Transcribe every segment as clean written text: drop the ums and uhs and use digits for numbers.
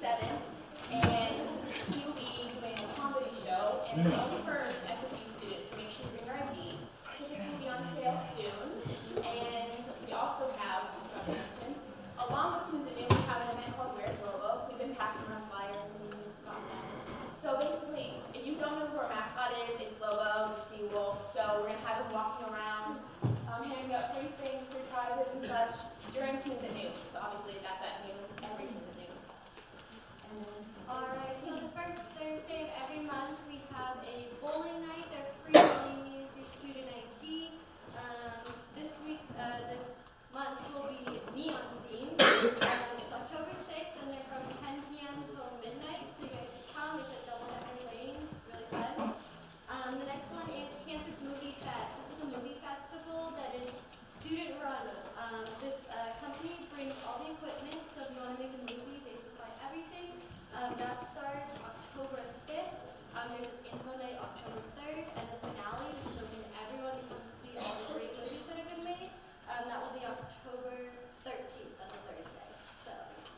7th, and he will be doing a comedy show, and it's only for SSU students, so make sure you bring your ID. Tickets will be on sale soon, and we also have, as I mentioned, along with Tunes and News, we have an event called Where's Lobo, so we've been passing around flyers and we've gotten them. So basically, if you don't know who our mascot is, it's Lobo, the Seawolf, so we're going to have him walking around, handing out free things, free prizes and such during Tunes and News. So obviously that's at noon, every Tunes and News. Alright, so the first Thursday of every month we have a bowling night. They're free when you use your student ID. This month will be neon themed. It's October 6th and they're from 10 p.m. until midnight. So you guys should come. It's at Double Decker Lanes. It's really fun. The next one is Campus Movie Fest. This is a movie festival that is student run. This company brings all the equipment, so if you want to make a movie, they supply everything. That starts October 5th. There's an info night October 3rd, and the finale, which is open to everyone who comes to see all the great movies that have been made. That will be October 13th, that's a Thursday. So,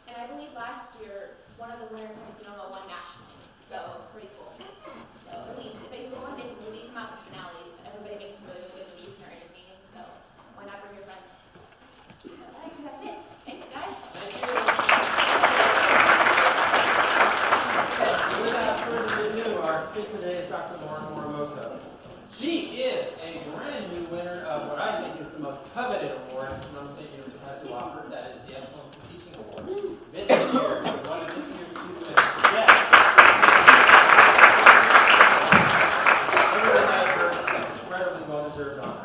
and I believe last year, one of the winners from Sonoma won nationally, so it's pretty cool. So at least, if you want to make a movie, come out to the finale. Everybody makes really, really good movies and they're entertaining, so why not bring your friends? Alright, that's it. Thanks, guys. Thank you. Without further ado, our speaker today is Dr. Morimoto. She is a brand new winner of what I think is the most coveted award Sonoma State University has to offer. That is the Excellence in Teaching Award. This year is one of this year's two winners. Yes. Everybody has her incredibly well-deserved honor.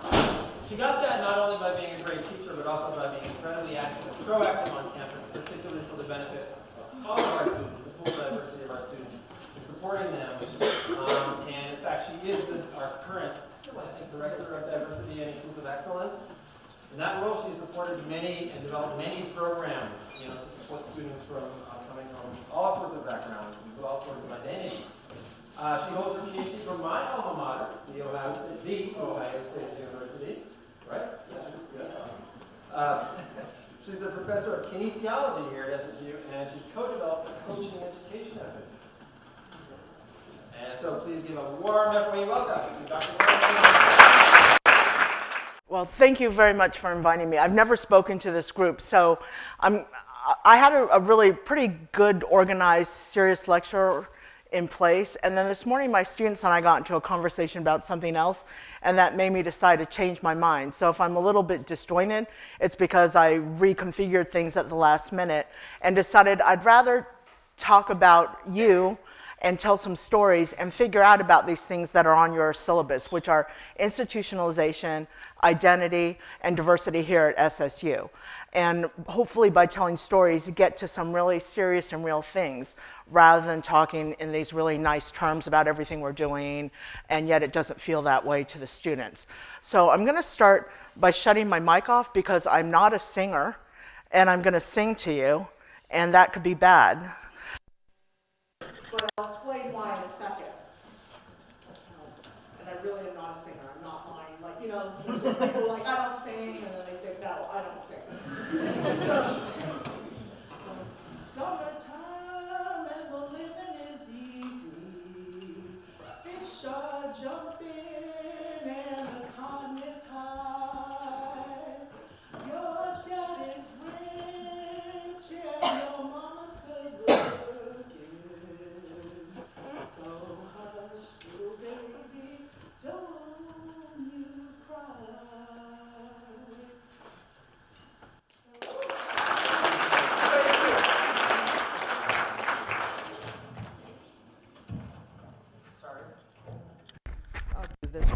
She got that not only by being a great teacher, but also by being incredibly active and proactive on campus, particularly for the benefit of all of our students, the full diversity of our students, and supporting them. And in fact, she is our current, still I think, Director of Diversity and Inclusive Excellence. In that role, she's supported many and developed many programs, to support students from coming from all sorts of backgrounds and with all sorts of identities. She holds her PhD from my alma mater, the Ohio State University. Right? Yes. Awesome. She's a professor of kinesiology here at SSU, and she co-developed the coaching education emphasis. And so please give a warm FYE welcome to Dr. Well, thank you very much for inviting me. I've never spoken to this group, so I had a really pretty good, organized, serious lecture in place, and then this morning my students and I got into a conversation about something else, and that made me decide to change my mind. So if I'm a little bit disjointed, it's because I reconfigured things at the last minute and decided I'd rather talk about you and tell some stories and figure out about these things that are on your syllabus, which are institutionalization, identity, and diversity here at SSU. And hopefully by telling stories, you get to some really serious and real things, rather than talking in these really nice terms about everything we're doing, and yet it doesn't feel that way to the students. So I'm gonna start by shutting my mic off because I'm not a singer, and I'm gonna sing to you, and that could be bad. But I'll explain why in a second. And I really am not a singer. I'm not lying. There's those people like, I don't sing, and then they say, no, I don't sing. So, summertime and the living is easy. Fish are jumping and the cotton is high. Your dad is rich and your mama's good. So hush, little baby, don't you cry. Sorry. I'll do this.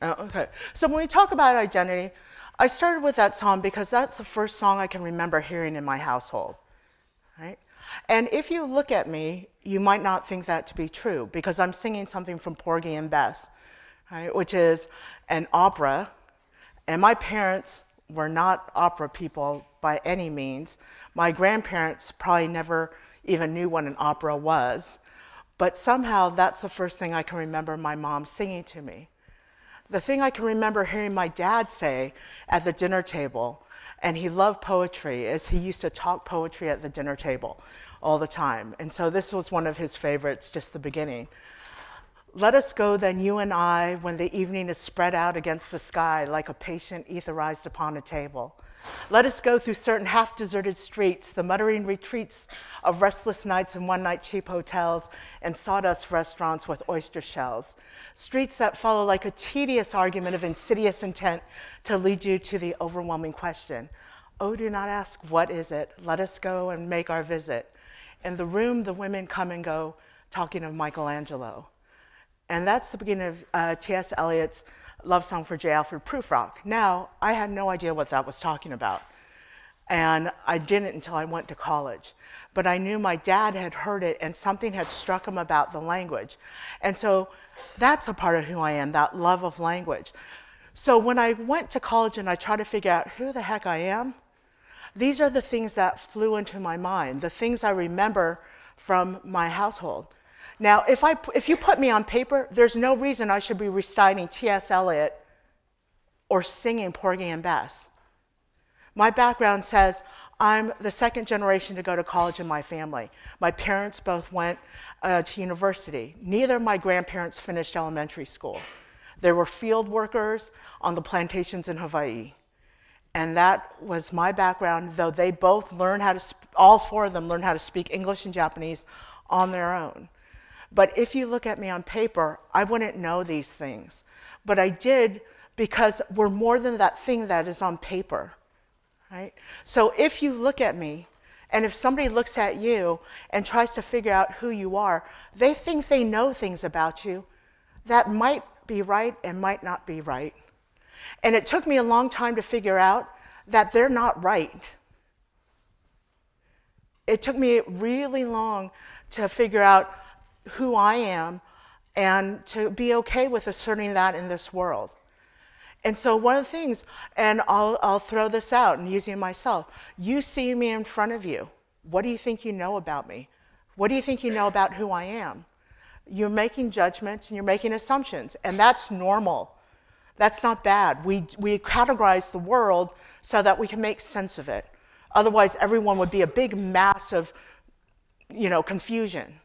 Okay, so when we talk about identity, I started with that song because that's the first song I can remember hearing in my household, right? And if you look at me, you might not think that to be true because I'm singing something from Porgy and Bess, right? Which is an opera, and my parents were not opera people by any means. My grandparents probably never even knew what an opera was, but somehow that's the first thing I can remember my mom singing to me. The thing I can remember hearing my dad say at the dinner table, and he loved poetry, is he used to talk poetry at the dinner table all the time. And so this was one of his favorites, just the beginning. Let us go then, you and I, when the evening is spread out against the sky like a patient etherized upon a table. Let us go through certain half-deserted streets, the muttering retreats of restless nights and one-night cheap hotels and sawdust restaurants with oyster shells. Streets that follow like a tedious argument of insidious intent to lead you to the overwhelming question. Oh, do not ask, what is it? Let us go and make our visit. In the room, the women come and go, talking of Michelangelo. And that's the beginning of T.S. Eliot's Love Song for J. Alfred Prufrock. Now, I had no idea what that was talking about. And I didn't until I went to college. But I knew my dad had heard it and something had struck him about the language. And so that's a part of who I am, that love of language. So when I went to college and I tried to figure out who the heck I am, these are the things that flew into my mind, the things I remember from my household. Now, if you put me on paper, there's no reason I should be reciting T.S. Eliot or singing Porgy and Bess. My background says I'm the second generation to go to college in my family. My parents both went to university. Neither of my grandparents finished elementary school. They were field workers on the plantations in Hawaii. And that was my background, though they both learned how to, all four of them learned how to speak English and Japanese on their own. But if you look at me on paper, I wouldn't know these things. But I did because we're more than that thing that is on paper, right? So if you look at me, and if somebody looks at you and tries to figure out who you are, they think they know things about you that might be right and might not be right. And it took me a long time to figure out that they're not right. It took me really long to figure out who I am and to be okay with asserting that in this world. And so one of the things, and I'll throw this out and using myself, you see me in front of you. What do you think you know about me? What do you think you know about who I am? You're making judgments and you're making assumptions, and that's normal. That's not bad. We categorize the world so that we can make sense of it. Otherwise, everyone would be a big mass of, confusion.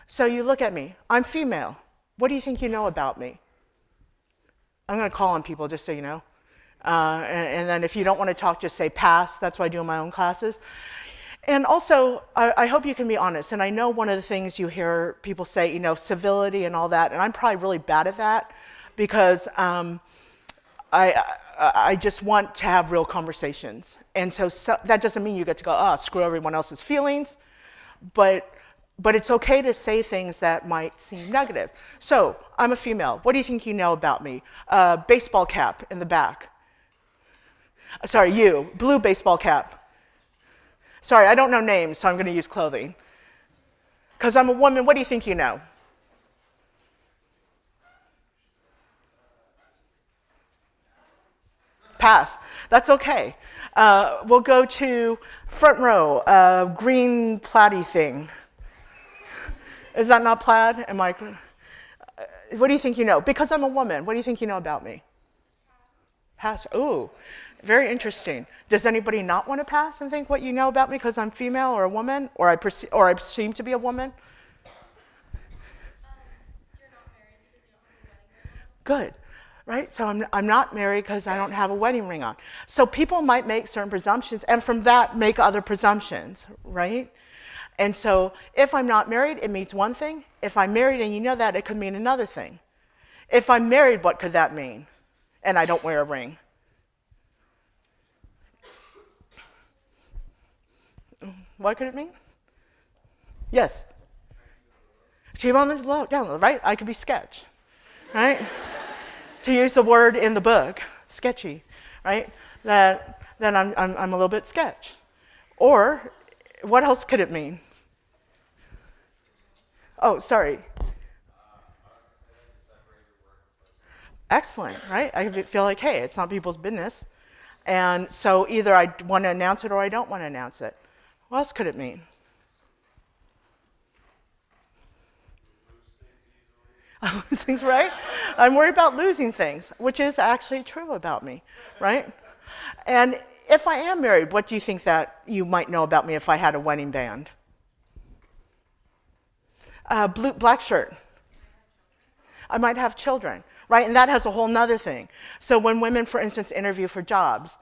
So you look at me, I'm female. What do you think you know about me? I'm going to call on people just so you know. And then if you don't want to talk, just say pass. That's what I do in my own classes. And also, I hope you can be honest. And I know one of the things you hear people say, civility and all that, and I'm probably really bad at that because I just want to have real conversations. And so that doesn't mean you get to go, screw everyone else's feelings. But it's okay to say things that might seem negative. So, I'm a female. What do you think you know about me? Baseball cap in the back. Sorry, you. Blue baseball cap. Sorry, I don't know names, so I'm going to use clothing. Because I'm a woman, what do you think you know? Pass. That's okay. We'll go to front row, green plaid-y thing. Is that not plaid? What do you think you know? Because I'm a woman, what do you think you know about me? Pass. Ooh, very interesting. Does anybody not want to pass and think what you know about me because I'm female or a woman, or I seem to be a woman? You're not married because you don't have a wedding ring on. Good, right? So I'm not married because I don't have a wedding ring on. So people might make certain presumptions, and from that make other presumptions, right? And so if I'm not married, it means one thing. If I'm married and you know that, it could mean another thing. If I'm married, what could that mean? And I don't wear a ring. What could it mean? Yes. Achieve on the low, down low, right? I could be sketch, right? To use the word in the book, sketchy, right? That I'm a little bit sketch. Or what else could it mean? Oh, sorry. Excellent, right? I feel like, hey, it's not people's business. And so either I want to announce it or I don't want to announce it. What else could it mean? Lose things, right? I'm worried about losing things, which is actually true about me, right? And if I am married, what do you think that you might know about me if I had a wedding band? Black shirt. I might have children, right? And that has a whole nother thing. So when women, for instance, interview for jobs,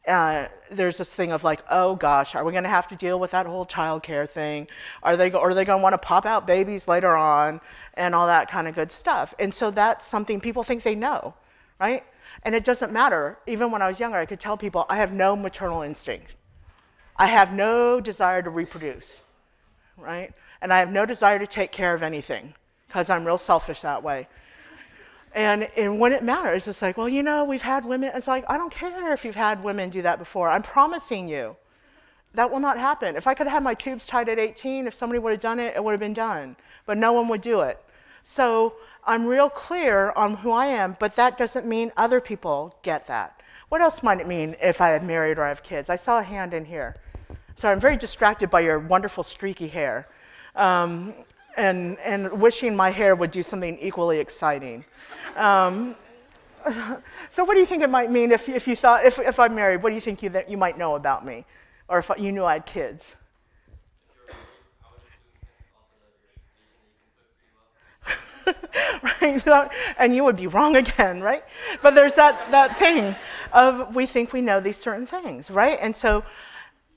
there's this thing of like, oh gosh, are we going to have to deal with that whole child care thing? Are they going to want to pop out babies later on and all that kind of good stuff? And so that's something people think they know, right? And it doesn't matter. Even when I was younger, I could tell people I have no maternal instinct. I have no desire to reproduce, right? And I have no desire to take care of anything because I'm real selfish that way. And when it matters, it's like, well, you know, we've had women. It's like, I don't care if you've had women do that before. I'm promising you that will not happen. If I could have had my tubes tied at 18, if somebody would have done it, it would have been done. But no one would do it. So I'm real clear on who I am, but that doesn't mean other people get that. What else might it mean if I have married or I have kids? I saw a hand in here. Sorry, I'm very distracted by your wonderful streaky hair. And wishing my hair would do something equally exciting. So what do you think it might mean if you thought, if I'm married, what do you think you might know about me? Or if you knew I had kids? Right? And you would be wrong again, right? But there's that thing of we think we know these certain things, right? And so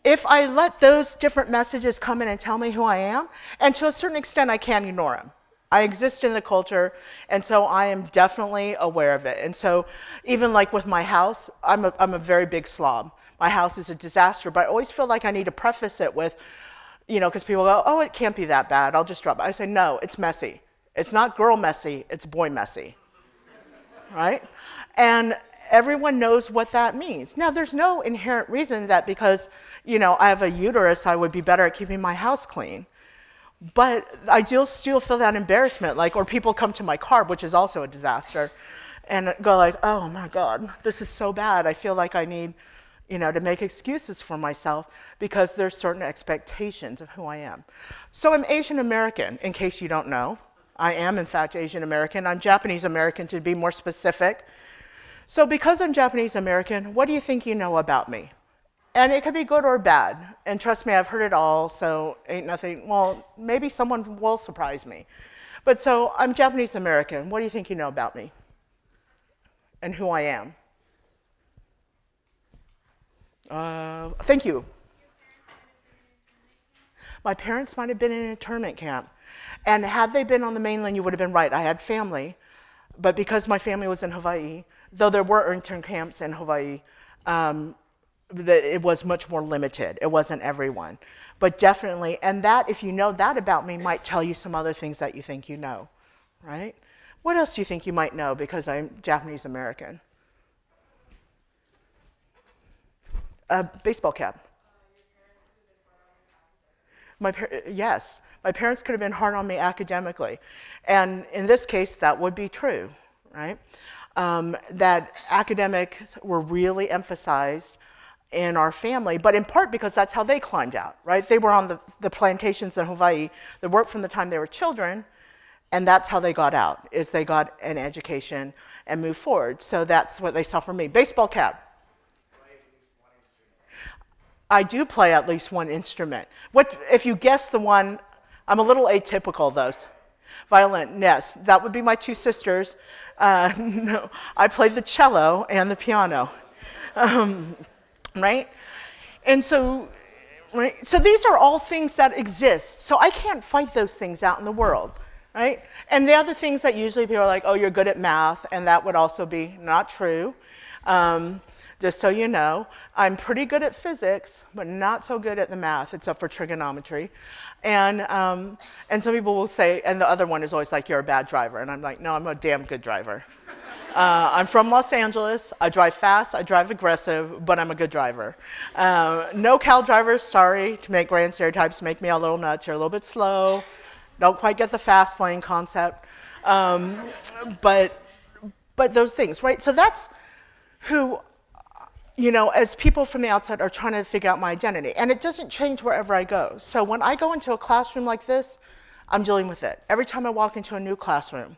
if I let those different messages come in and tell me who I am, and to a certain extent I can ignore them. I exist in the culture, and so I am definitely aware of it. And so even like with my house, I'm a very big slob. My house is a disaster, but I always feel like I need to preface it with, you know, because people go, oh, it can't be that bad, I'll just drop it. I say, no, it's messy. It's not girl messy, it's boy messy, right? And everyone knows what that means. Now, there's no inherent reason that because, you know, I have a uterus, I would be better at keeping my house clean. But I still feel that embarrassment, like, or people come to my car, which is also a disaster, and go like, oh my God, this is so bad. I feel like I need, you know, to make excuses for myself because there's certain expectations of who I am. So I'm Asian American, in case you don't know. I am, in fact, Asian American. I'm Japanese American, to be more specific. So because I'm Japanese American, what do you think you know about me? And it could be good or bad. And trust me, I've heard it all, so ain't nothing, well, maybe someone will surprise me. But so I'm Japanese American. What do you think you know about me? And who I am? Thank you. My parents might have been in an internment camp. And had they been on the mainland, you would have been right. I had family. But because my family was in Hawaii, though there were intern camps in Hawaii, it was much more limited. It wasn't everyone. But definitely, and that, if you know that about me, might tell you some other things that you think you know, right? What else do you think you might know because I'm Japanese American? A baseball cap. Yes, my parents could have been hard on me academically. And in this case, that would be true, right? That academics were really emphasized in our family, but in part because that's how they climbed out, right? They were on the plantations in Hawaii. They worked from the time they were children, and that's how they got out, is they got an education and moved forward. So that's what they saw from me. Baseball cap. I do play at least one instrument. What if you guess the one? I'm a little atypical, though. Violin, yes. That would be my two sisters. No, I play the cello and the piano. Right? And so, right? So these are all things that exist. So I can't fight those things out in the world, right? And the other things that usually people are like, oh, you're good at math, and that would also be not true. Just so you know, I'm pretty good at physics, but not so good at the math, except for trigonometry. And some people will say, and the other one is always like, you're a bad driver. And I'm like, no, I'm a damn good driver. I'm from Los Angeles. I drive fast, I drive aggressive, but I'm a good driver. No Cal drivers, sorry to make grand stereotypes, make me a little nuts. You're a little bit slow. Don't quite get the fast lane concept. But those things, right? So that's who, you know, as people from the outside are trying to figure out my identity. And it doesn't change wherever I go. So when I go into a classroom like this, I'm dealing with it. Every time I walk into a new classroom,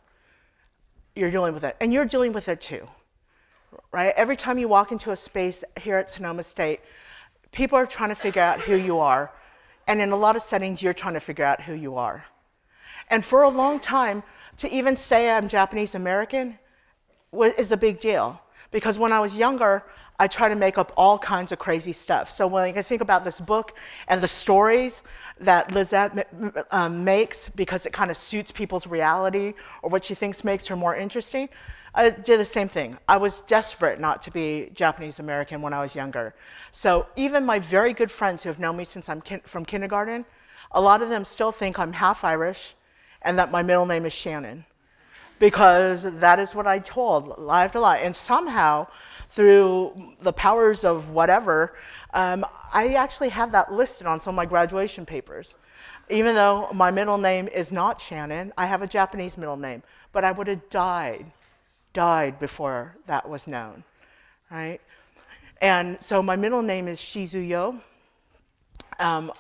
you're dealing with it. And you're dealing with it too, right? Every time you walk into a space here at Sonoma State, people are trying to figure out who you are. And in a lot of settings, you're trying to figure out who you are. And for a long time, to even say I'm Japanese American is a big deal. Because when I was younger, I tried to make up all kinds of crazy stuff. So when I think about this book and the stories that Lizette makes, because it kind of suits people's reality or what she thinks makes her more interesting, I did the same thing. I was desperate not to be Japanese American when I was younger. So even my very good friends who have known me since I'm from kindergarten, a lot of them still think I'm half Irish and that my middle name is Shannon, because that is what I told, lie after lie. And somehow, through the powers of whatever, I actually have that listed on some of my graduation papers. Even though my middle name is not Shannon, I have a Japanese middle name, but I would have died before that was known, right? And so my middle name is Shizuyo. And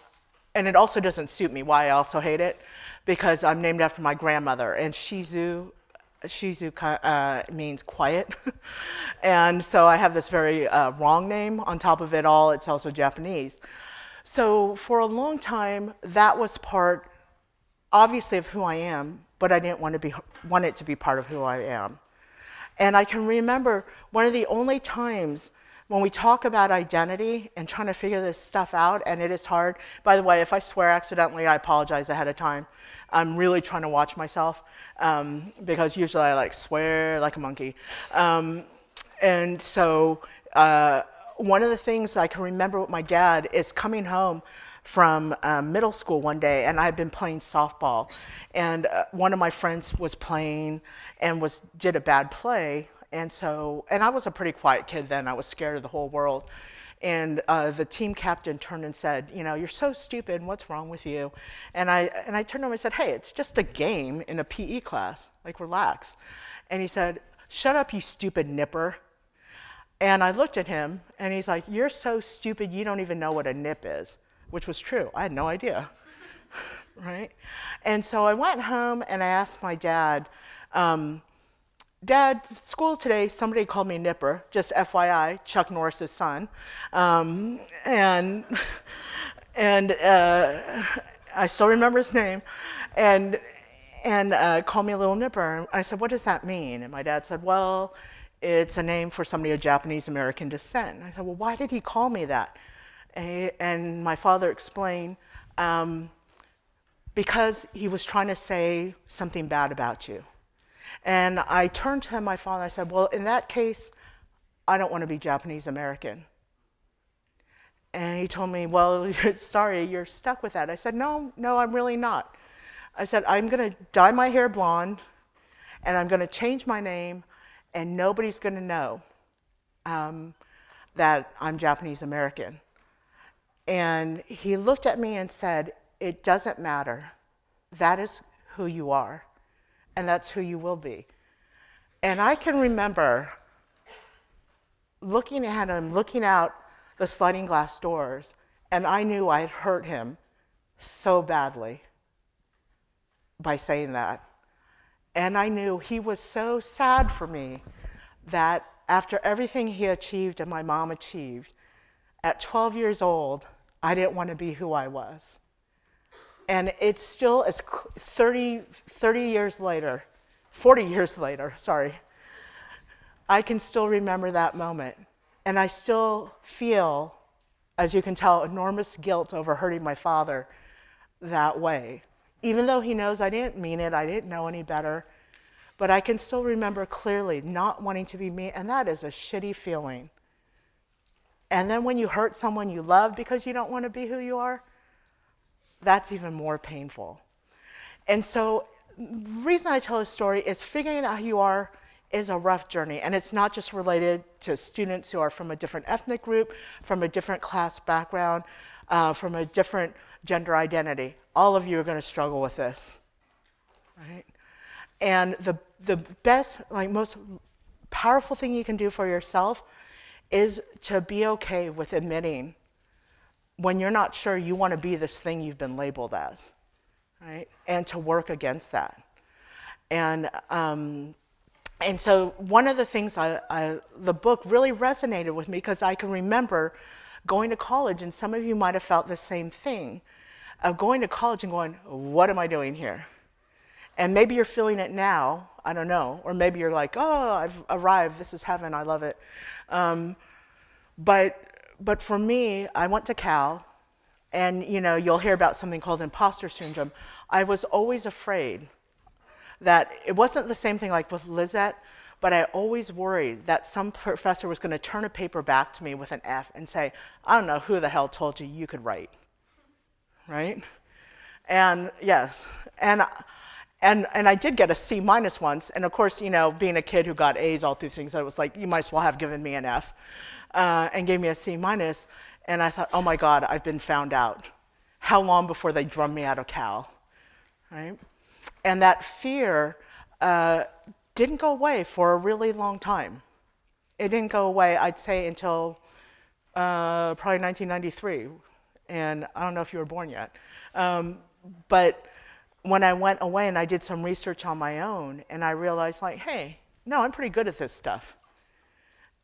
it also doesn't suit me, why I also hate it, because I'm named after my grandmother, and Shizu means quiet. And so I have this very wrong name. On top of it all, it's also Japanese. So for a long time, that was part, obviously, of who I am, but I didn't want it to be part of who I am. And I can remember one of the only times when we talk about identity and trying to figure this stuff out, and it is hard. By the way, if I swear accidentally, I apologize ahead of time. I'm really trying to watch myself, because usually I swear like a monkey. And so one of the things I can remember with my dad is coming home from middle school one day, and I had been playing softball, and one of my friends was playing and did a bad play. And I was a pretty quiet kid then. I was scared of the whole world. And the team captain turned and said, you're so stupid, what's wrong with you? And I turned to him and said, hey, it's just a game in a PE class, relax. And he said, shut up, you stupid nipper. And I looked at him, and he's like, you're so stupid, you don't even know what a nip is, which was true. I had no idea, right? And so I went home, and I asked my dad, Dad, school today, somebody called me Nipper, just FYI, Chuck Norris's son. And I still remember his name. And called me a little Nipper. And I said, what does that mean? And my dad said, well, it's a name for somebody of Japanese American descent. And I said, well, why did he call me that? And my father explained, because he was trying to say something bad about you. And I turned to my father and I said, well, in that case, I don't want to be Japanese American. And he told me, well, sorry, you're stuck with that. I said, no, I'm really not. I said, I'm going to dye my hair blonde, and I'm going to change my name, and nobody's going to know that I'm Japanese American. And he looked at me and said, it doesn't matter. That is who you are. And that's who you will be. And I can remember looking at him, looking out the sliding glass doors, and I knew I had hurt him so badly by saying that. And I knew he was so sad for me that after everything he achieved and my mom achieved, at 12 years old, I didn't want to be who I was. And it's still, as 40 years later, I can still remember that moment. And I still feel, as you can tell, enormous guilt over hurting my father that way. Even though he knows I didn't mean it, I didn't know any better. But I can still remember clearly not wanting to be me, and that is a shitty feeling. And then when you hurt someone you love because you don't want to be who you are, that's even more painful. And so the reason I tell this story is figuring out who you are is a rough journey. And it's not just related to students who are from a different ethnic group, from a different class background, from a different gender identity. All of you are going to struggle with this, right? And the best, most powerful thing you can do for yourself is to be okay with admitting when you're not sure you want to be this thing you've been labeled as, right? And to work against that. And And so one of the things the book really resonated with me because I can remember going to college, and some of you might have felt the same thing, of going to college and going, what am I doing here? And maybe you're feeling it now, I don't know, or maybe you're like, oh, I've arrived, this is heaven, I love it. But for me, I went to Cal, and you'll hear about something called imposter syndrome. I was always afraid that it wasn't the same thing like with Lizette, but I always worried that some professor was going to turn a paper back to me with an F and say, I don't know who the hell told you you could write, right? And yes, and I did get a C minus once, and of course, being a kid who got A's all through things, I was like, you might as well have given me an F, and gave me a C minus, and I thought, oh my God, I've been found out. How long before they drum me out of Cal, right? And that fear didn't go away for a really long time. It didn't go away, I'd say, until probably 1993. And I don't know if you were born yet. But when I went away and I did some research on my own, and I realized, like, hey, no, I'm pretty good at this stuff.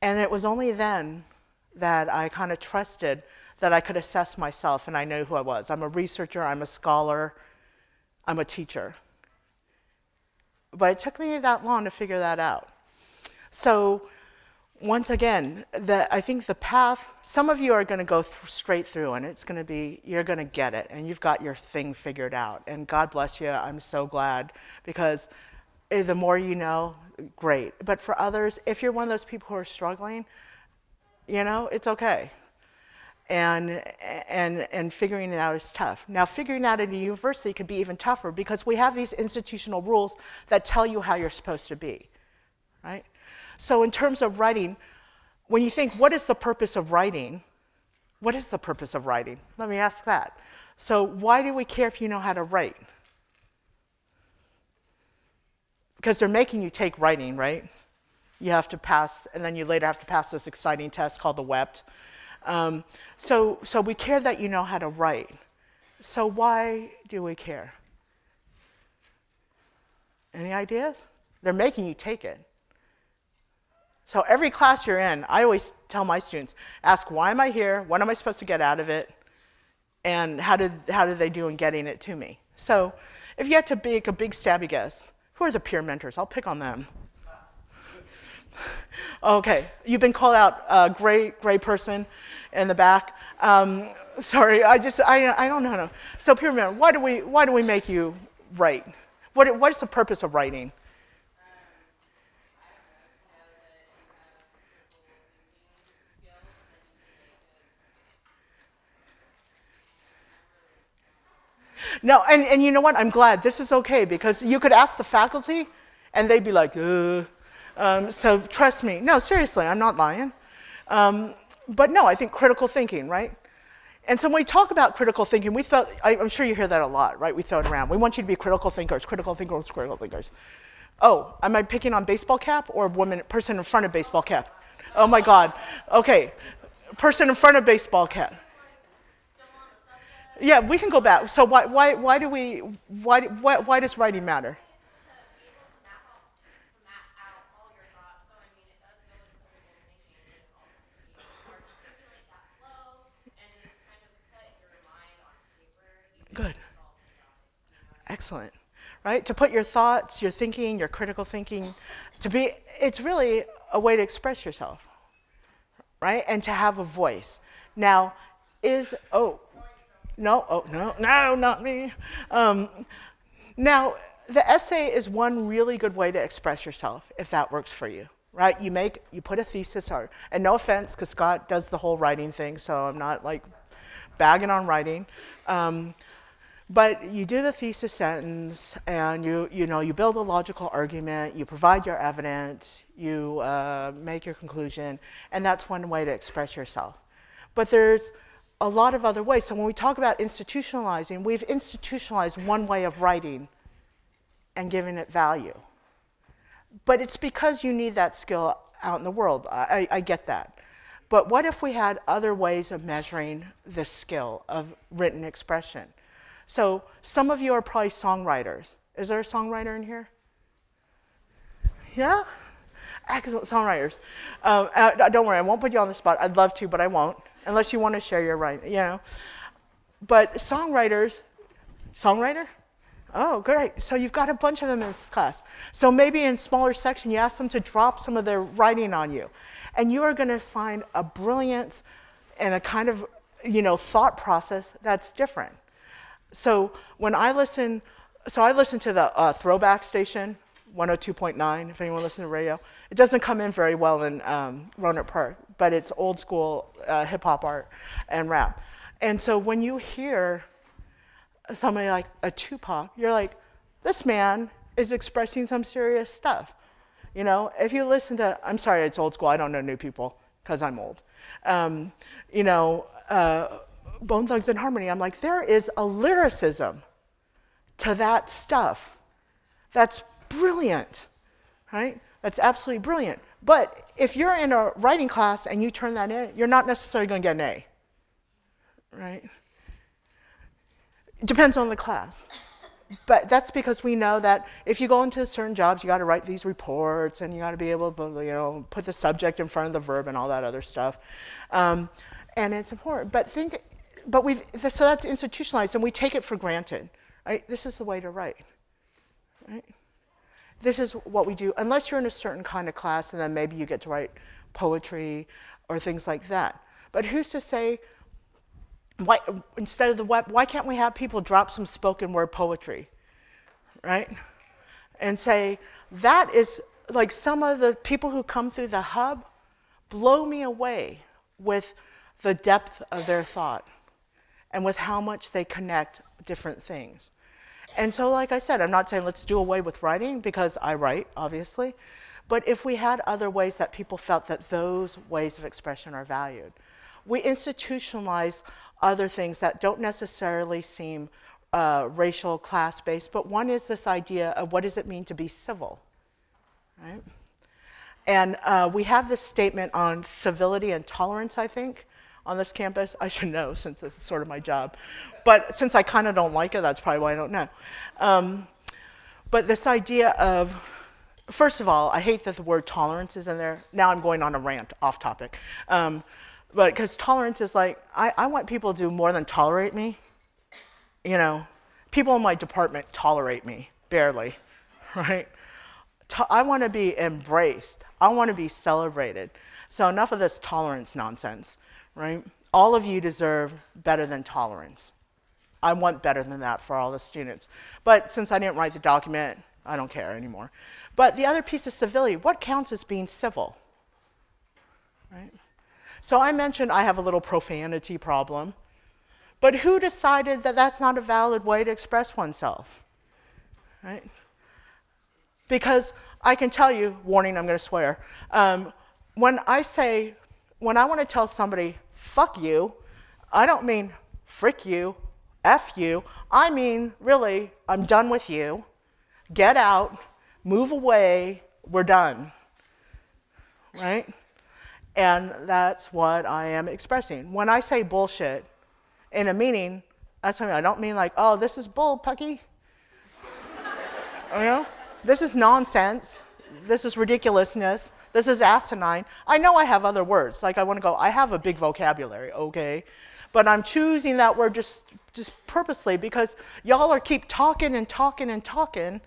And it was only then that I kind of trusted that I could assess myself and I knew who I was. I'm a researcher, I'm a scholar, I'm a teacher. But it took me that long to figure that out. So once again, I think the path, some of you are going to go straight through, and it's going to be, you're going to get it, and you've got your thing figured out. And God bless you, I'm so glad, because the more you know, great. But for others, if you're one of those people who are struggling, it's okay. And figuring it out is tough. Now, figuring out at a university can be even tougher because we have these institutional rules that tell you how you're supposed to be, right? So in terms of writing, when you think, what is the purpose of writing? What is the purpose of writing? Let me ask that. So why do we care if you know how to write? Because they're making you take writing, right? You have to pass, and then you later have to pass this exciting test called the WEPT. So we care that you know how to write. So why do we care? Any ideas? They're making you take it. So every class you're in, I always tell my students, ask, why am I here? What am I supposed to get out of it? And how did they do in getting it to me? So if you had to make a big stabby guess, who are the peer mentors? I'll pick on them. Okay, you've been called out, gray person in the back. Sorry, I don't know. So peer mentor, why do we make you write? What is the purpose of writing? No, and you know what? I'm glad this is okay because you could ask the faculty, and they'd be like, so trust me. No, seriously, I'm not lying. But no, I think critical thinking, right? And so when we talk about critical thinking, I'm sure you hear that a lot, right? We throw it around. We want you to be critical thinkers, critical thinkers, critical thinkers. Oh, am I picking on baseball cap or person in front of baseball cap? Oh my God. Okay, person in front of baseball cap. Yeah, we can go back. So why does writing matter? Good. Excellent. Right? To put your thoughts, your thinking, your critical thinking, it's really a way to express yourself, right? And to have a voice. Now, no, not me. Now, the essay is one really good way to express yourself, if that works for you, right? You put a thesis, and no offense, because Scott does the whole writing thing, so I'm not like bagging on writing. But you do the thesis sentence, and you build a logical argument, you provide your evidence, you make your conclusion, and that's one way to express yourself. But there's a lot of other ways. So when we talk about institutionalizing, we've institutionalized one way of writing and giving it value. But it's because you need that skill out in the world. I get that. But what if we had other ways of measuring the skill of written expression? So some of you are probably songwriters. Is there a songwriter in here? Yeah? Excellent songwriters. Don't worry, I won't put you on the spot. I'd love to, but I won't, unless you want to share your writing, you know. But songwriters, songwriter? Oh, great. So you've got a bunch of them in this class. So maybe in smaller section, you ask them to drop some of their writing on you. And you are going to find a brilliance and a kind of, thought process that's different. So when I listen to the throwback station, 102.9, if anyone listens to radio. It doesn't come in very well in Roanoke Park, but it's old school hip-hop art and rap. And so when you hear somebody like a Tupac, you're like, this man is expressing some serious stuff. If you listen to, I'm sorry, it's old school, I don't know new people, because I'm old. Bone Thugs and Harmony, I'm like, there is a lyricism to that stuff that's brilliant, right? That's absolutely brilliant. But if you're in a writing class and you turn that in, you're not necessarily going to get an A, right? It depends on the class. But that's because we know that if you go into certain jobs, you got to write these reports and you got to be able to, put the subject in front of the verb and all that other stuff. And it's important. So that's institutionalized and we take it for granted, right? This is the way to write, right? This is what we do, unless you're in a certain kind of class and then maybe you get to write poetry or things like that. But who's to say, why can't we have people drop some spoken word poetry, right? And say, that is, like some of the people who come through the hub blow me away with the depth of their thought and with how much they connect different things. And so, like I said, I'm not saying let's do away with writing, because I write, obviously. But if we had other ways that people felt that those ways of expression are valued, we institutionalize other things that don't necessarily seem racial, class-based, but one is this idea of what does it mean to be civil, right? And we have this statement on civility and tolerance, I think, on this campus. I should know, since this is sort of my job. But since I kind of don't like it, that's probably why I don't know. But this idea of, first of all, I hate that the word tolerance is in there. Now I'm going on a rant, off topic. But because tolerance is like, I want people to do more than tolerate me. People in my department tolerate me, barely, right? I want to be embraced. I want to be celebrated. So enough of this tolerance nonsense, right? All of you deserve better than tolerance. I want better than that for all the students. But since I didn't write the document, I don't care anymore. But the other piece of civility, what counts as being civil, right? So I mentioned I have a little profanity problem, but who decided that that's not a valid way to express oneself, right? Because I can tell you, warning, I'm going to swear, when I want to tell somebody, fuck you, I don't mean frick you, F you, I mean, really, I'm done with you, get out, move away, we're done, right? And that's what I am expressing. When I say bullshit in a meeting, that's what I mean. I don't mean like, oh, this is bull, Pucky. This is nonsense. This is ridiculousness. This is asinine. I know I have other words. Like I have a big vocabulary, okay? But I'm choosing that word just purposely because y'all keep talking and talking and talking,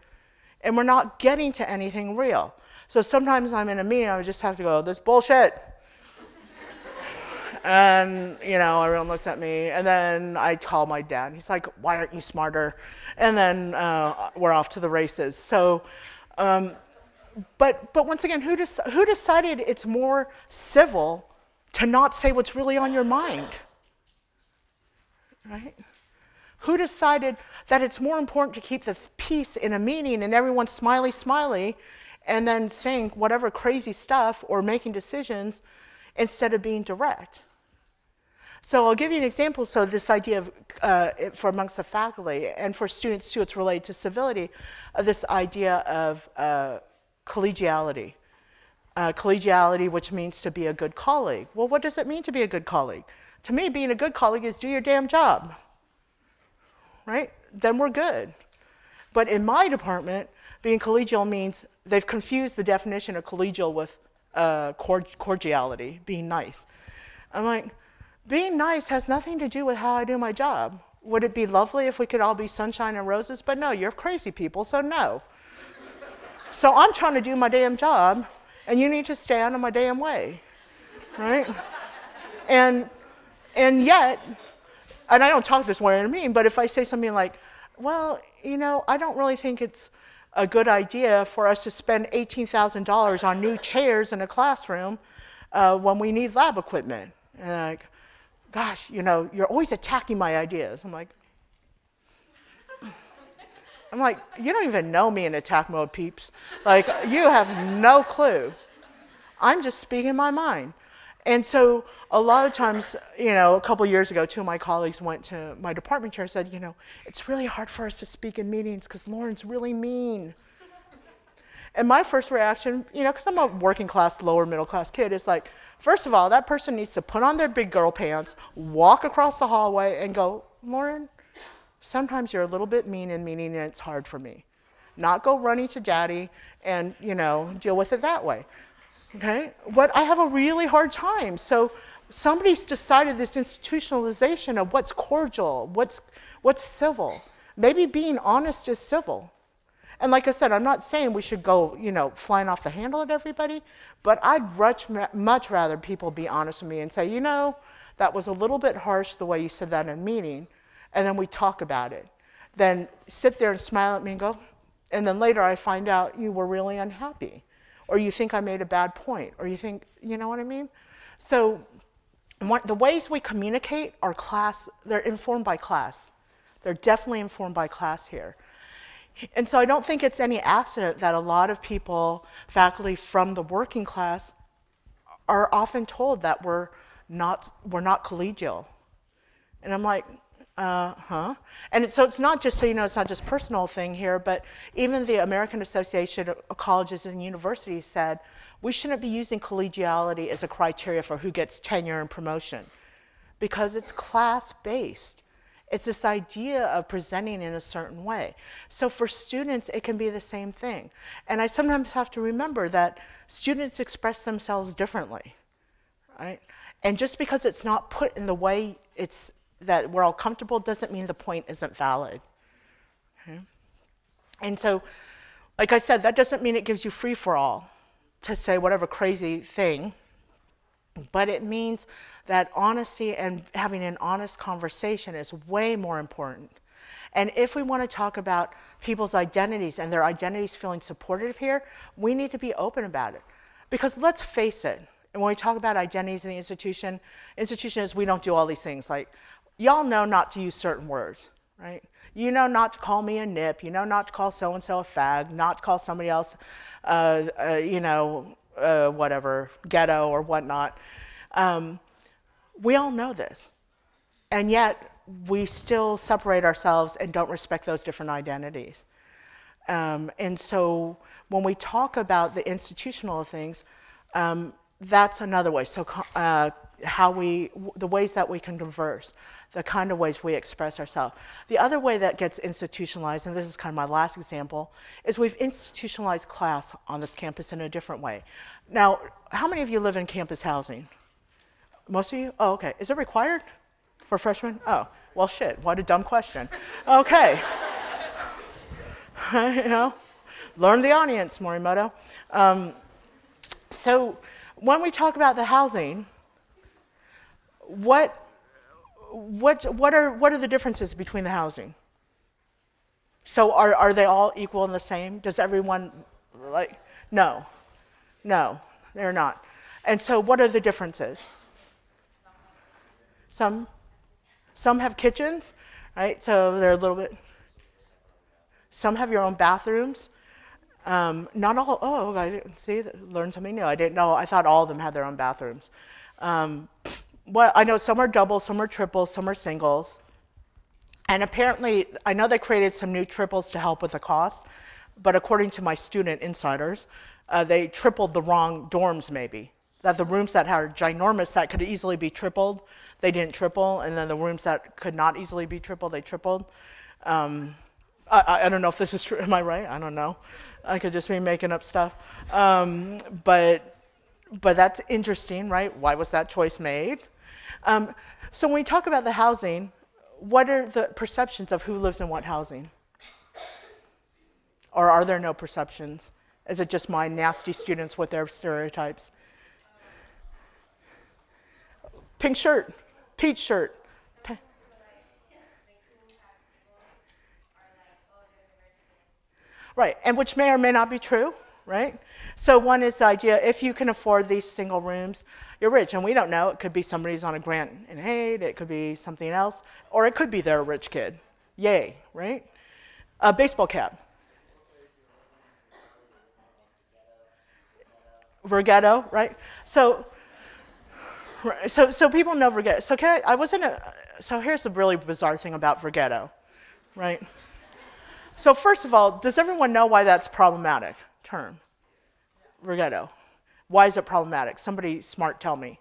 and we're not getting to anything real. So sometimes I'm in a meeting, I just have to go, this bullshit. And, everyone looks at me, and then I call my dad. He's like, why aren't you smarter? And then we're off to the races. So, but once again, who decided it's more civil to not say what's really on your mind? Right? Who decided that it's more important to keep the peace in a meeting and everyone's smiley, and then saying whatever crazy stuff or making decisions instead of being direct? So I'll give you an example. So this idea of, for amongst the faculty, and for students too, it's related to civility, this idea of collegiality. Collegiality, which means to be a good colleague. Well, what does it mean to be a good colleague? To me, being a good colleague is do your damn job, right? Then we're good. But in my department, being collegial means they've confused the definition of collegial with cordiality, being nice. I'm like, being nice has nothing to do with how I do my job. Would it be lovely if we could all be sunshine and roses? But no, you're crazy people, so no. So I'm trying to do my damn job, and you need to stay out of my damn way, right? And yet, and I don't talk this way I mean, but if I say something like, well, you know, I don't really think it's a good idea for us to spend $18,000 on new chairs in a classroom when we need lab equipment. And like, gosh, you know, you're always attacking my ideas. I'm like, you don't even know me in attack mode, peeps. Like, you have no clue. I'm just speaking my mind. And so a lot of times, you know, a couple years ago, two of my colleagues went to my department chair and said, you know, it's really hard for us to speak in meetings because Lauren's really mean. And my first reaction, you know, because I'm a working class, lower middle class kid, is like, first of all, that person needs to put on their big girl pants, walk across the hallway and go, Lauren, sometimes you're a little bit mean and it's hard for me. Not go running to daddy and, you know, deal with it that way. Okay, but I have a really hard time. So somebody's decided this institutionalization of what's cordial, what's civil. Maybe being honest is civil. And like I said, I'm not saying we should go, you know, flying off the handle at everybody, but I'd much rather people be honest with me and say, you know, that was a little bit harsh the way you said that in a meeting, and then we talk about it. Then sit there and smile at me and go, and then later I find out you were really unhappy. Or you think I made a bad point, or you think, you know what I mean? So the ways we communicate are they're informed by class. They're definitely informed by class here. And so I don't think it's any accident that a lot of people, faculty from the working class, are often told that we're not collegial. And I'm like, huh? And so it's not just, so you know, it's not just personal thing here, but even the American Association of Colleges and Universities said we shouldn't be using collegiality as a criteria for who gets tenure and promotion because it's class-based. It's this idea of presenting in a certain way. So for students, it can be the same thing. And I sometimes have to remember that students express themselves differently, right? And just because it's not put in the way that we're all comfortable doesn't mean the point isn't valid. Okay? And so, like I said, that doesn't mean it gives you free for all to say whatever crazy thing, but it means that honesty and having an honest conversation is way more important. And if we want to talk about people's identities and their identities feeling supported here, we need to be open about it. Because let's face it, and when we talk about identities in the institution is we don't do all these things. Like, y'all know not to use certain words, right? You know not to call me a nip. You know not to call so-and-so a fag, not to call somebody else, whatever, ghetto or whatnot. We all know this. And yet, we still separate ourselves and don't respect those different identities. And so when we talk about the institutional things, that's another way. So the ways that we can converse, the kind of ways we express ourselves. The other way that gets institutionalized, and this is kind of my last example, is we've institutionalized class on this campus in a different way. Now, how many of you live in campus housing? Most of you? Oh, okay. Is it required for freshmen? Oh, well, shit. What a dumb question. Okay. You know, learn the audience, Morimoto. So when we talk about the housing, what are the differences between the housing? So are they all equal and the same? Does everyone like? No, they're not. And so what are the differences? Some have kitchens, right? So they're a little bit. Some have your own bathrooms. Not all. Oh, I didn't see. Learn something new. I didn't know. I thought all of them had their own bathrooms. Well, I know some are doubles, some are triples, some are singles. And apparently, I know they created some new triples to help with the cost, but according to my student insiders, they tripled the wrong dorms maybe. That the rooms that are ginormous that could easily be tripled, they didn't triple, and then the rooms that could not easily be tripled, they tripled. I don't know if this is true. Am I right? I don't know. I could just be making up stuff. But that's interesting, right? Why was that choice made? So when we talk about the housing, what are the perceptions of who lives in what housing? Or are there no perceptions? Is it just my nasty students with their stereotypes? Pink shirt, peach shirt. Right, and which may or may not be true, right? So one is the idea, if you can afford these single rooms, you're rich. And we don't know. It could be somebody's on a grant and aid. It could be something else. Or it could be they're a rich kid. Yay, right? A baseball cap. Verghetto, right? So people know Verghetto. So here's a really bizarre thing about Verghetto, right? So first of all, does everyone know why that's a problematic term? Verghetto. Why is it problematic? Somebody smart tell me.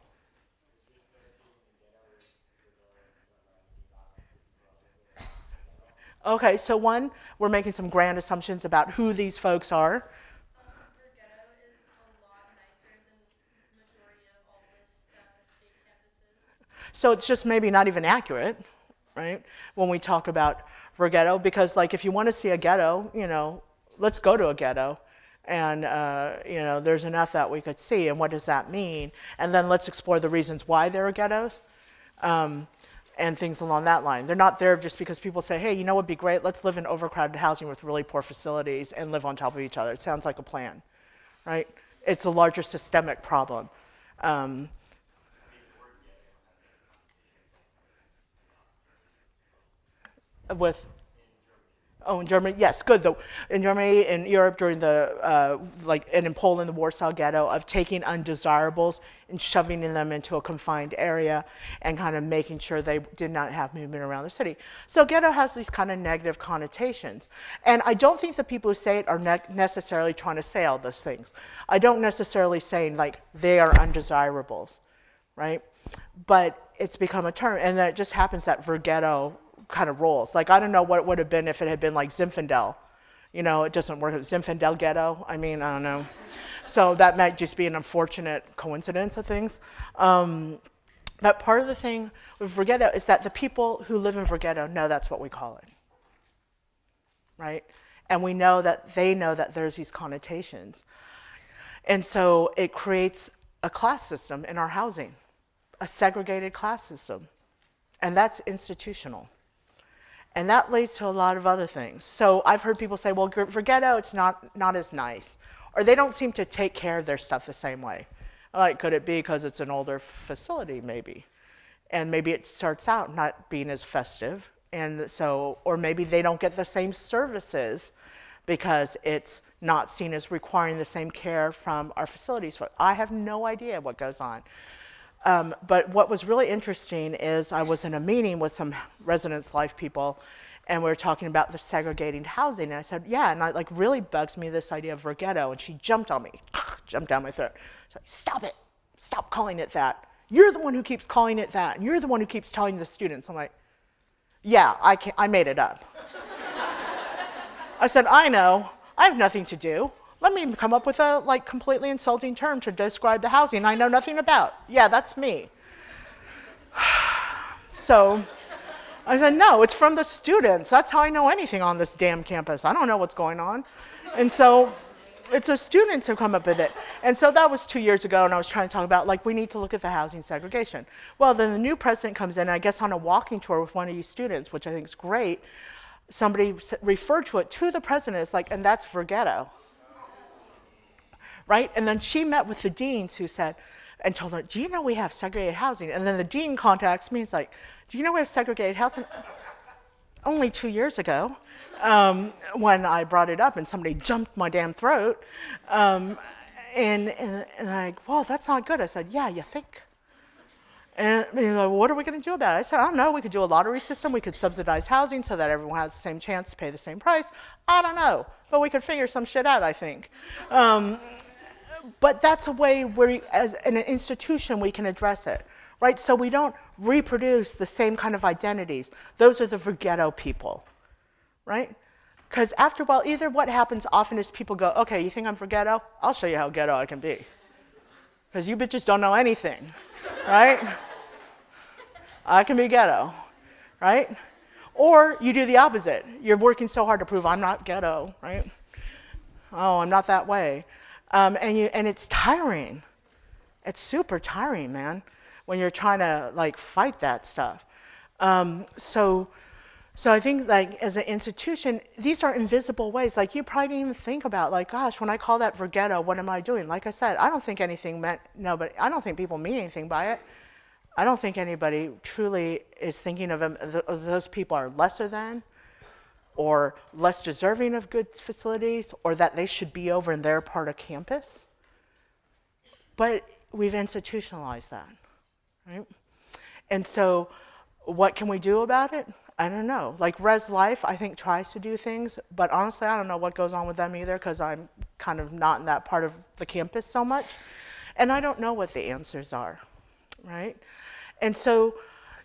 Okay, so one, we're making some grand assumptions about who these folks are. So it's just maybe not even accurate, right? When we talk about Verghetto, because like if you want to see a ghetto, let's go to a ghetto. And, there's enough that we could see, and what does that mean? And then let's explore the reasons why there are ghettos, and things along that line. They're not there just because people say, hey, what'd be great? Let's live in overcrowded housing with really poor facilities and live on top of each other. It sounds like a plan, right? It's a larger systemic problem. In Germany, yes, good though. In Germany, in Europe, during the and in Poland, the Warsaw Ghetto, of taking undesirables and shoving them into a confined area and kind of making sure they did not have movement around the city. So ghetto has these kind of negative connotations, and I don't think the people who say it are necessarily trying to say all those things. I don't necessarily say like they are undesirables, right? But it's become a term, and then it just happens that Verghetto kind of rolls. Like, I don't know what it would have been if it had been like Zinfandel. It doesn't work. Zinfandel ghetto. I mean, I don't know. So that might just be an unfortunate coincidence of things. But part of the thing with Verghetto is that the people who live in Verghetto know that's what we call it, right? And we know that they know that there's these connotations. And so it creates a class system in our housing, a segregated class system. And that's institutional. And that leads to a lot of other things. So I've heard people say, well, for ghetto, it's not as nice. Or they don't seem to take care of their stuff the same way. Like, could it be because it's an older facility, maybe? And maybe it starts out not being as festive. And so, or maybe they don't get the same services because it's not seen as requiring the same care from our facilities. I have no idea what goes on. But what was really interesting is I was in a meeting with some residence life people, and we were talking about the segregating housing. And I said, yeah, and it really bugs me, this idea of Verghetto. And she jumped on me, jumped down my throat. She's like, stop it. Stop calling it that. You're the one who keeps calling it that. And you're the one who keeps telling the students. I'm like, yeah, I made it up. I said, I know. I have nothing to do. Let me come up with a completely insulting term to describe the housing I know nothing about. Yeah, that's me. So I said, no, it's from the students. That's how I know anything on this damn campus. I don't know what's going on. And so it's the students who come up with it. And so that was 2 years ago, and I was trying to talk about, we need to look at the housing segregation. Well, then the new president comes in, and I guess on a walking tour with one of these students, which I think is great, somebody referred to it to the president as and that's Verghetto. Right? And then she met with the deans who said, and told her, do you know we have segregated housing? And then the dean contacts me, he's like, do you know we have segregated housing? Only 2 years ago, when I brought it up and somebody jumped my damn throat. And I'm like, well, that's not good. I said, yeah, you think? And he's like, what are we going to do about it? I said, I don't know. We could do a lottery system. We could subsidize housing so that everyone has the same chance to pay the same price. I don't know. But we could figure some shit out, I think. But that's a way where, as an institution, we can address it, right? So we don't reproduce the same kind of identities. Those are the Verghetto people, right? Because after a while, either what happens often is people go, okay, you think I'm for ghetto? I'll show you how ghetto I can be. Because you bitches don't know anything, right? I can be ghetto, right? Or you do the opposite. You're working so hard to prove I'm not ghetto, right? Oh, I'm not that way. And it's tiring. It's super tiring, man, when you're trying to like fight that stuff. So I think like as an institution, these are invisible ways. Like you probably didn't even think about like, gosh, when I call that for ghetto, what am I doing? Like I said, I don't think anything meant, no, but I don't think people mean anything by it. I don't think anybody truly is thinking of them, those people are lesser than, or less deserving of good facilities, or that they should be over in their part of campus. But we've institutionalized that, right? And so what can we do about it? I don't know. Like Res Life, I think tries to do things, but honestly, I don't know what goes on with them either because I'm kind of not in that part of the campus so much. And I don't know what the answers are, right? And so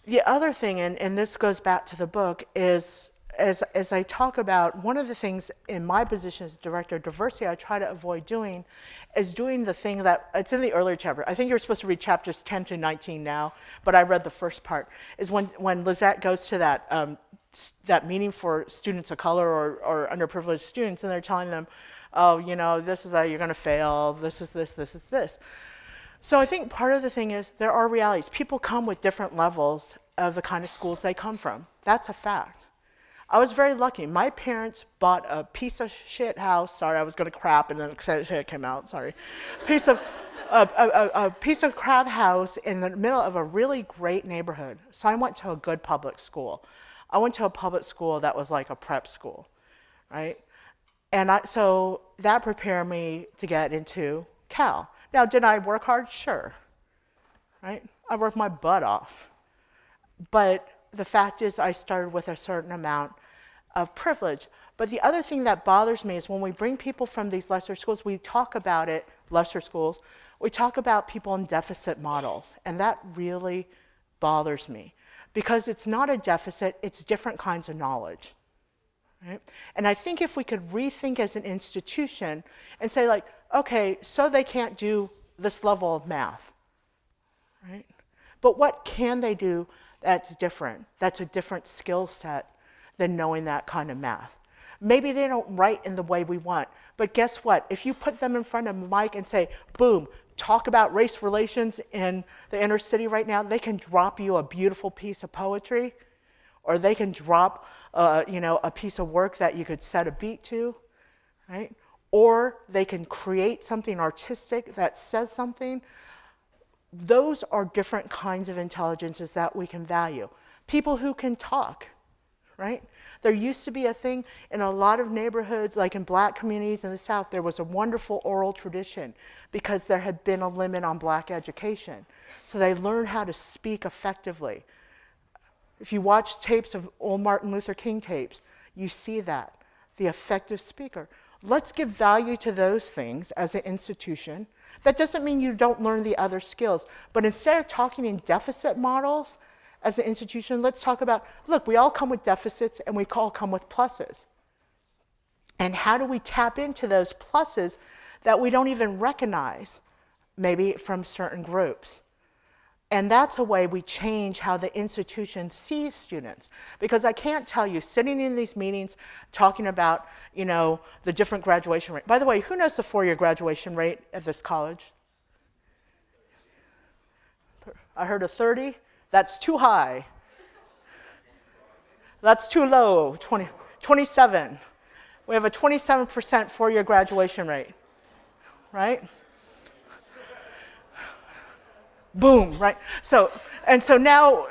the other thing, and this goes back to the book, is as I talk about, one of the things in my position as director of diversity I try to avoid doing is doing the thing that, it's in the earlier chapter. I think you're supposed to read chapters 10 to 19 now, but I read the first part, is when Lizette goes to that meeting for students of color or underprivileged students, and they're telling them, oh, you know, this is that you're gonna fail, this is this, this is this. So I think part of the thing is there are realities. People come with different levels of the kind of schools they come from. That's a fact. I was very lucky. My parents bought a piece of shit house. Sorry, I was going to crap and then shit came out. Sorry. A piece of crap house in the middle of a really great neighborhood. So I went to a good public school. I went to a public school that was like a prep school, right? And so that prepared me to get into Cal. Now, did I work hard? Sure, right? I worked my butt off. But the fact is I started with a certain amount of privilege. But the other thing that bothers me is when we bring people from these lesser schools, we talk about it, lesser schools, we talk about people in deficit models. And that really bothers me because it's not a deficit, it's different kinds of knowledge. Right? And I think if we could rethink as an institution and say like, okay, so they can't do this level of math, right? But what can they do that's different? That's a different skill set than knowing that kind of math. Maybe they don't write in the way we want, but guess what? If you put them in front of a mic and say, boom, talk about race relations in the inner city right now, they can drop you a beautiful piece of poetry, or they can drop a piece of work that you could set a beat to, right? Or they can create something artistic that says something. Those are different kinds of intelligences that we can value. People who can talk, right? There used to be a thing in a lot of neighborhoods, like in black communities in the South, there was a wonderful oral tradition because there had been a limit on black education. So they learned how to speak effectively. If you watch tapes of old Martin Luther King tapes, you see that, the effective speaker. Let's give value to those things as an institution. That doesn't mean you don't learn the other skills, but instead of talking in deficit models as an institution, let's talk about, look, we all come with deficits and we all come with pluses. And how do we tap into those pluses that we don't even recognize, maybe from certain groups? And that's a way we change how the institution sees students. Because I can't tell you, sitting in these meetings, talking about, the different graduation rate. By the way, who knows the 4-year graduation rate at this college? I heard a 30. That's too high. That's too low, 27. We have a 27% 4-year graduation rate, right? Boom, right? So now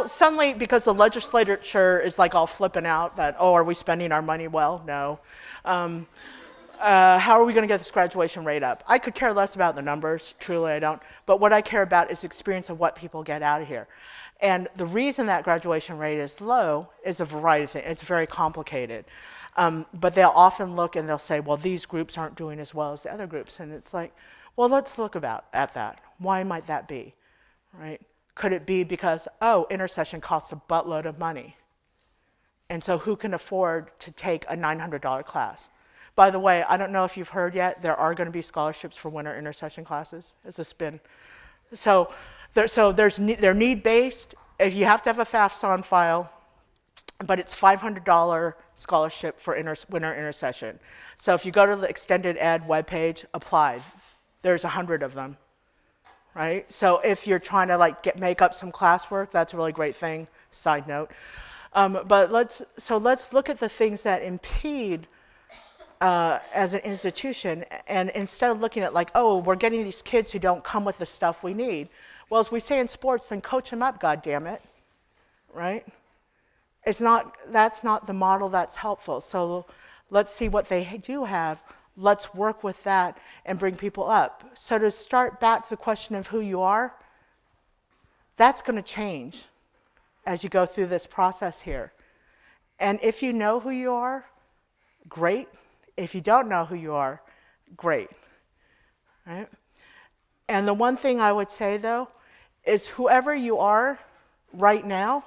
suddenly, because the legislature is like all flipping out that, oh, are we spending our money well? No. How are we going to get this graduation rate up? I could care less about the numbers, truly I don't. But what I care about is the experience of what people get out of here. And the reason that graduation rate is low is a variety of things. It's very complicated. But they'll often look and they'll say, well, these groups aren't doing as well as the other groups. And it's like, well, let's look at that. Why might that be, right? Could it be because, intercession costs a buttload of money? And so who can afford to take a $900 class? By the way, I don't know if you've heard yet, there are going to be scholarships for winter intercession classes as a spin. So they're need-based. If you have to have a FAFSA on file, but it's $500 scholarship for winter intercession. So if you go to the extended ed webpage, apply. There's 100 of them, right? So if you're trying to like make up some classwork, that's a really great thing. Side note. But let's look at the things that impede as an institution, and instead of looking at like, oh, we're getting these kids who don't come with the stuff we need. Well, as we say in sports, then coach them up, God damn it, right? That's not the model that's helpful. So let's see what they do have. Let's work with that and bring people up. So to start back to the question of who you are, that's going to change as you go through this process here. And if you know who you are, great. If you don't know who you are, great. Right? And the one thing I would say, though, is whoever you are right now,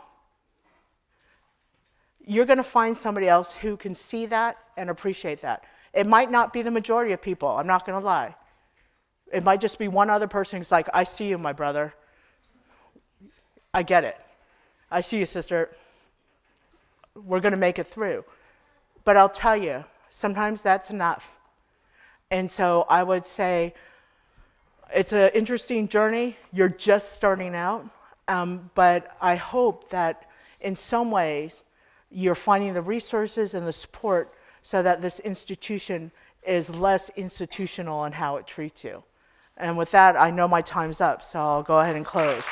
you're going to find somebody else who can see that and appreciate that. It might not be the majority of people, I'm not going to lie. It might just be one other person who's like, I see you, my brother. I get it. I see you, sister. We're going to make it through. But I'll tell you, sometimes that's enough. And so I would say it's an interesting journey. You're just starting out. But I hope that in some ways you're finding the resources and the support so that this institution is less institutional in how it treats you. And with that, I know my time's up, so I'll go ahead and close.